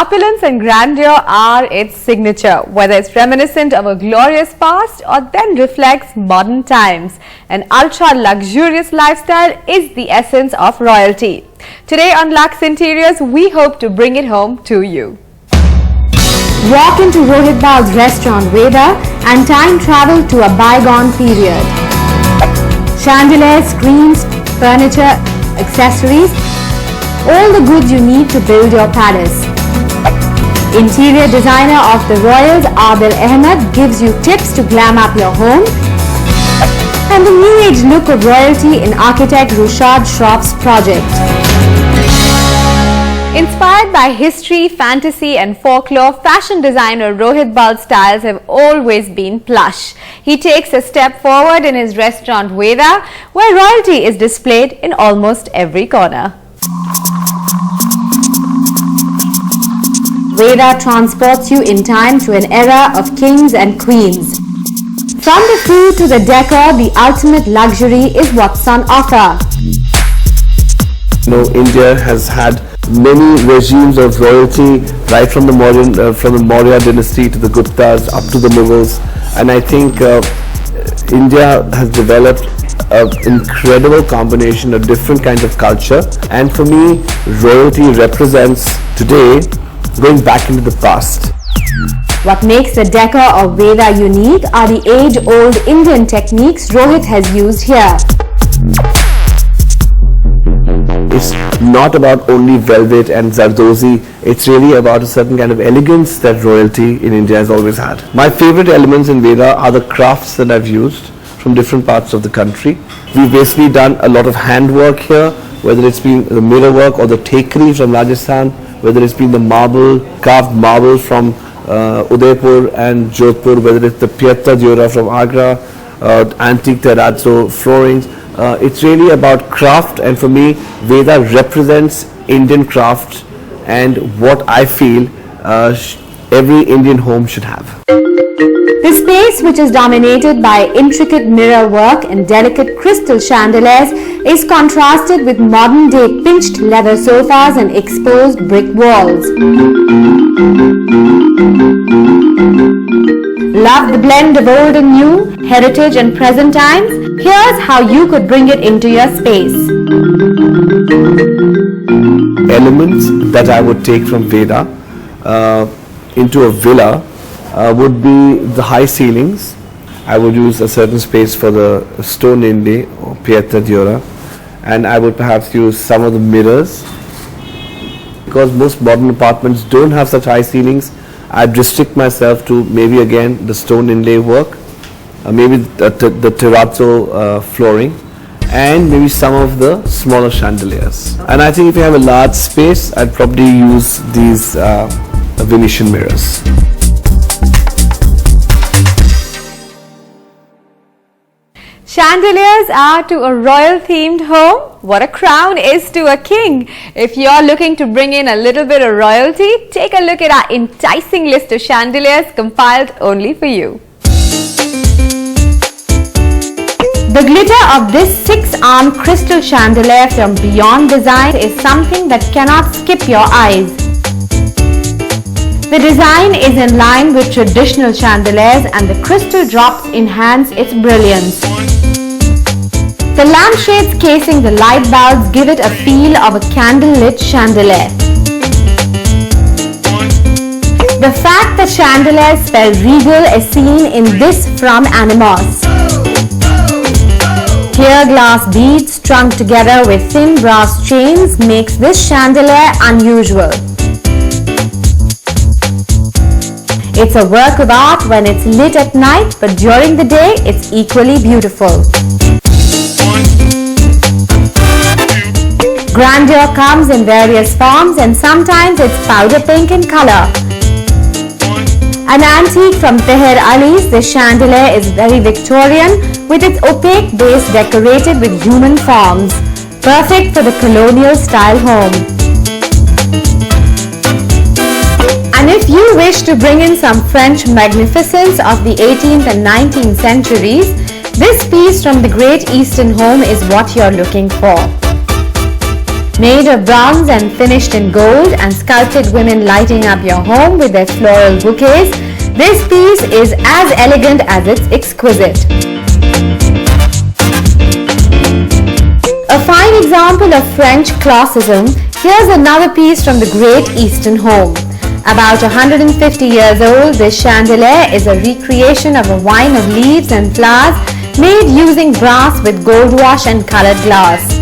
opulence and grandeur are its signature, whether it's reminiscent of a glorious past or then reflects modern times. An ultra-luxurious lifestyle is the essence of royalty. Today on Lux Interiors, we hope to bring it home to you. Walk into Rohit Bal's restaurant Veda and time travel to a bygone period. Chandeliers, screens, furniture, accessories, all the goods you need to build your palace. Interior designer of the Royals, Adil Ahmed, gives you tips to glam up your home. And the new age look of royalty in architect Rushad Shroff's project. Inspired by history, fantasy and folklore, fashion designer Rohit Bal's styles have always been plush. He takes a step forward in his restaurant Veda, where royalty is displayed in almost every corner. Veda transports you in time to an era of kings and queens. From the food to the decor, the ultimate luxury is what's on offer. India has had many regimes of royalty, right from the Maurya dynasty to the Guptas up to the Mughals, and I think India has developed an incredible combination of different kinds of culture, and for me royalty represents today going back into the past. What makes the decor of Veda unique are the age-old Indian techniques Rohit has used here. It's not about only velvet and zardozi, it's really about a certain kind of elegance that royalty in India has always had. My favorite elements in Veda are the crafts that I've used from different parts of the country. We've basically done a lot of handwork here, whether it's been the mirror work or the tekri from Rajasthan, whether it's been the carved marble from Udaipur and Jodhpur, whether it's the Piatta Diora from Agra, antique terrazzo floorings. It's really about craft, and for me Veda represents Indian craft and what I feel every Indian home should have. The space, which is dominated by intricate mirror work and delicate crystal chandeliers, is contrasted with modern-day pinched leather sofas and exposed brick walls. Love the blend of old and new, heritage and present times? Here's how you could bring it into your space. Elements that I would take from Veda into a villa would be the high ceilings. I would use a certain space for the stone inlay or Piatta Diora, and I would perhaps use some of the mirrors. Because most modern apartments don't have such high ceilings, I'd restrict myself to maybe again the stone inlay work, maybe the terrazzo flooring, and maybe some of the smaller chandeliers. And I think if you have a large space, I'd probably use these Venetian mirrors. Chandeliers are to a royal-themed home what a crown is to a king. If you're looking to bring in a little bit of royalty, take a look at our enticing list of chandeliers compiled only for you. The glitter of this 6-arm crystal chandelier from Beyond Design is something that cannot skip your eyes. The design is in line with traditional chandeliers and the crystal drops enhance its brilliance. The lampshades casing the light bulbs give it a feel of a candle-lit chandelier. The fact that chandeliers spell regal is seen in this from Animos. Clear glass beads strung together with thin brass chains makes this chandelier unusual. It's a work of art when it's lit at night, but during the day it's equally beautiful. Grandeur comes in various forms and sometimes it's powder pink in color. An antique from Teher Ali's, the chandelier is very Victorian with its opaque base decorated with human forms, perfect for the colonial style home. And if you wish to bring in some French magnificence of the 18th and 19th centuries, this piece from the Great Eastern Home is what you're looking for. Made of bronze and finished in gold and sculpted women lighting up your home with their floral bouquets, this piece is as elegant as it's exquisite. A fine example of French classicism, here's another piece from the Great Eastern Home. About 150 years old, this chandelier is a recreation of a vine of leaves and flowers made using brass with gold wash and colored glass.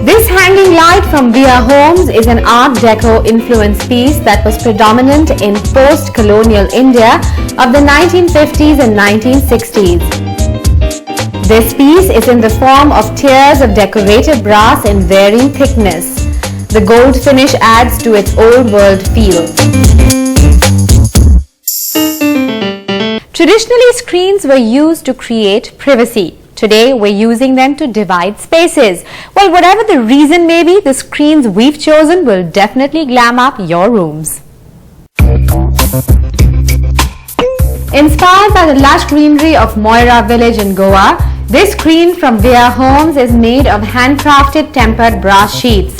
This hanging light from Via Homes is an Art Deco influenced piece that was predominant in post-colonial India of the 1950s and 1960s. This piece is in the form of tiers of decorated brass in varying thickness. The gold finish adds to its old world feel. Traditionally, screens were used to create privacy. Today, we're using them to divide spaces. Well, whatever the reason may be, the screens we've chosen will definitely glam up your rooms. Inspired by the lush greenery of Moira village in Goa, this screen from Via Homes is made of handcrafted tempered brass sheets.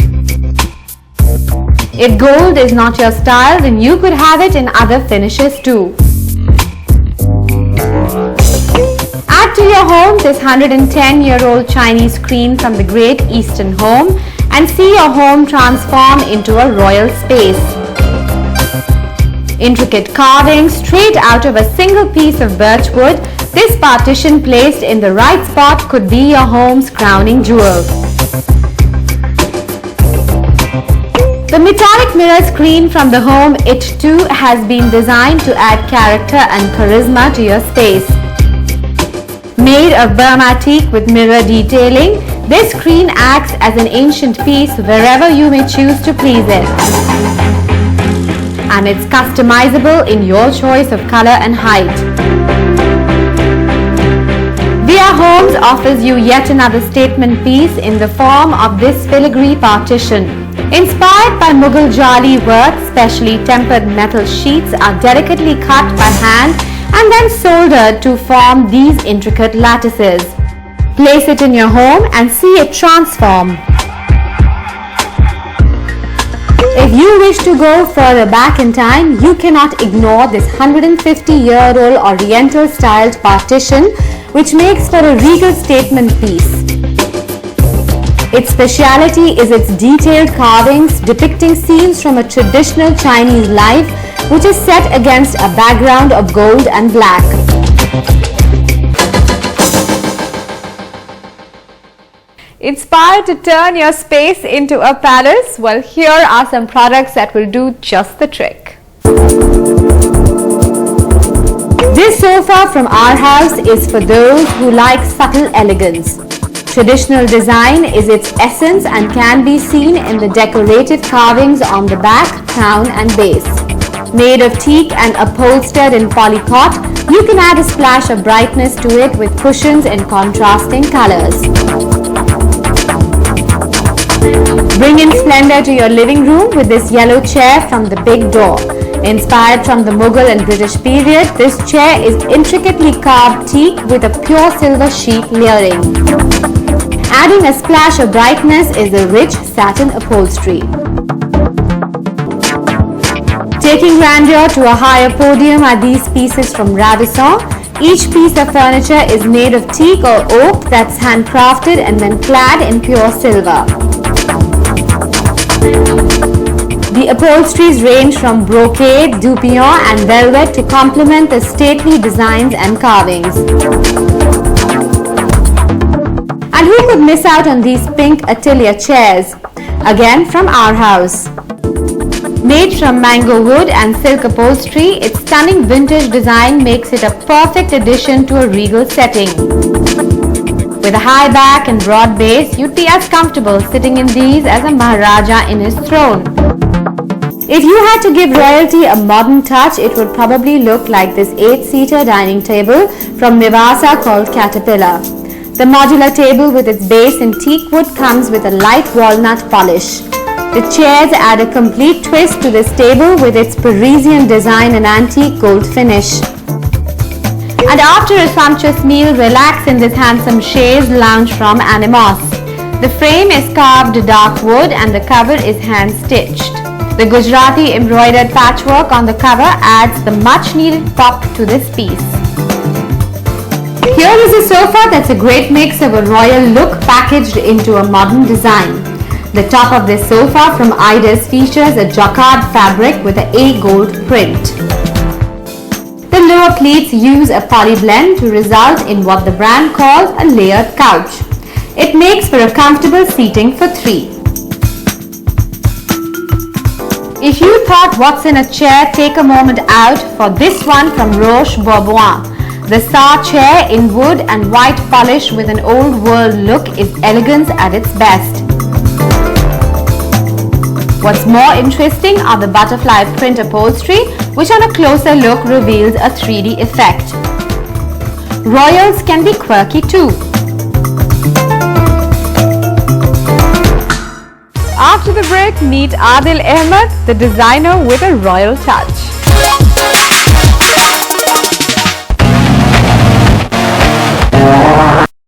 If gold is not your style, then you could have it in other finishes too. Add to your home this 110-year-old Chinese screen from the Great Eastern Home and see your home transform into a royal space. Intricate carving straight out of a single piece of birch wood, this partition placed in the right spot could be your home's crowning jewel. The metallic mirror screen from the home, it too has been designed to add character and charisma to your space. Made of Burma teak with mirror detailing, this screen acts as an ancient piece wherever you may choose to please it. And it's customizable in your choice of color and height. Via Homes offers you yet another statement piece in the form of this filigree partition. Inspired by Mughal jali work, specially tempered metal sheets are delicately cut by hand and then soldered to form these intricate lattices. Place it in your home and see it transform. If you wish to go further back in time, you cannot ignore this 150-year-old Oriental styled partition, which makes for a regal statement piece. Its speciality is its detailed carvings depicting scenes from a traditional Chinese life, which is set against a background of gold and black. Inspired to turn your space into a palace? Well, here are some products that will do just the trick. This sofa from our house is for those who like subtle elegance. Traditional design is its essence and can be seen in the decorative carvings on the back, crown and base. Made of teak and upholstered in polycot, you can add a splash of brightness to it with cushions in contrasting colors. Bring in splendor to your living room with this yellow chair from the Big Door. Inspired from the Mughal and British period, this chair is intricately carved teak with a pure silver sheet layering. Adding a splash of brightness is the rich satin upholstery. Taking grandeur to a higher podium are these pieces from Radisson. Each piece of furniture is made of teak or oak that's handcrafted and then clad in pure silver. The upholsteries range from brocade, dupillon and velvet to complement the stately designs and carvings. And who could miss out on these pink Atelier chairs? Again from our house. Made from mango wood and silk upholstery, its stunning vintage design makes it a perfect addition to a regal setting. With a high back and broad base, you'd be as comfortable sitting in these as a Maharaja in his throne. If you had to give royalty a modern touch, it would probably look like this 8-seater dining table from Mivasa called Caterpillar. The modular table with its base in teak wood comes with a light walnut polish. The chairs add a complete twist to this table with its Parisian design and antique gold finish. And after a sumptuous meal, relax in this handsome chaise lounge from Animos. The frame is carved dark wood and the cover is hand-stitched. The Gujarati embroidered patchwork on the cover adds the much-needed pop to this piece. Here is a sofa that's a great mix of a royal look packaged into a modern design. The top of this sofa from Idis features a jacquard fabric with an A gold print. The lower pleats use a poly blend to result in what the brand calls a layered couch. It makes for a comfortable seating for three. If you thought what's in a chair, take a moment out for this one from Roche Bobois. The Sa chair in wood and white polish with an old world look is elegance at its best. What's more interesting are the butterfly print upholstery, which on a closer look reveals a 3D effect. Royals can be quirky too. After the break, meet Adil Ahmed, the designer with a royal touch.